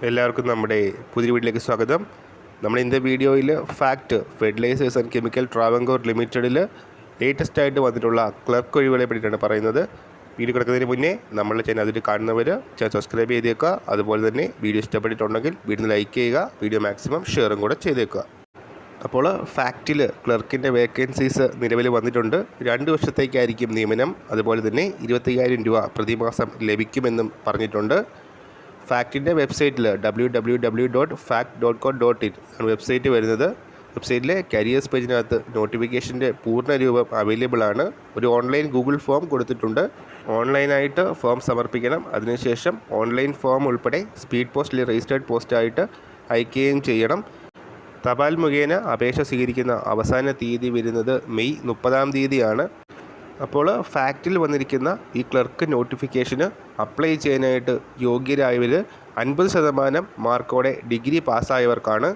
എല്ലാവർക്കും നമ്മുടെ പുതിയ വീട്ടിലേക്ക് സ്വാഗതം. നമ്മൾ ഇന്നത്തെ വീഡിയോയിൽ fact fertilisers and chemical Travancore ലിമിറ്റഡിൽ ലേറ്റസ്റ്റ് ആയിട്ട് വന്നിട്ടുള്ള ക്ലർക്ക് ഒഴിവുകളെ പറ്റിയിട്ടാണ് പറയുന്നത്. വീഡിയോ കിടക്കുന്നതിന് മുന്നേ നമ്മളുടെ ചാനൽ അതിൽ കാണുന്നവർ ചാനൽ സബ്സ്ക്രൈബ് ചെയ്തേക്കുക. അതുപോലെ തന്നെ വീഡിയോ ഇഷ്ടപ്പെട്ടിട്ടുണ്ടെങ്കിൽ വീഡിയോ ലൈക്ക് ചെയ്യുക, വീഡിയോ മാക്സിമം ഷെയറും കൂടെ ചെയ്തേക്കുക. അപ്പോൾ ഫാക്റ്റിൽ ക്ലർക്കിൻ്റെ വേക്കൻസീസ് നിലവിൽ വന്നിട്ടുണ്ട്. 2 വർഷത്തേക്കായിരിക്കും നിയമനം. അതുപോലെ തന്നെ 25,000 രൂപ പ്രതിമാസം ലഭിക്കുമെന്നും പറഞ്ഞിട്ടുണ്ട്. ഫാക്റ്റിൻ്റെ വെബ്സൈറ്റിൽ www.fact.co.in ആണ് വെബ്സൈറ്റ് വരുന്നത്. വെബ്സൈറ്റിലെ കരിയേഴ്സ് പേജിനകത്ത് നോട്ടിഫിക്കേഷൻ്റെ പൂർണ്ണ രൂപം അവൈലബിൾ ആണ്. ഒരു ഓൺലൈൻ ഗൂഗിൾ ഫോം കൊടുത്തിട്ടുണ്ട്. ഓൺലൈനായിട്ട് ഫോം സമർപ്പിക്കണം. അതിനുശേഷം ഓൺലൈൻ ഫോം ഉൾപ്പെടെ സ്പീഡ് പോസ്റ്റിൽ രജിസ്റ്റേർഡ് പോസ്റ്റായിട്ട് അയക്കുകയും ചെയ്യണം. തപാൽ മുഖേന അപേക്ഷ സ്വീകരിക്കുന്ന അവസാന തീയതി വരുന്നത് മെയ് 30-ാം തീയതിയാണ്. അപ്പോൾ ഫാക്റ്റിൽ വന്നിരിക്കുന്ന ഈ ക്ലർക്ക് നോട്ടിഫിക്കേഷന് അപ്ലൈ ചെയ്യാനായിട്ട് യോഗ്യരായവർ 50% മാർക്കോടെ ഡിഗ്രി പാസ്സായവർക്കാണ്.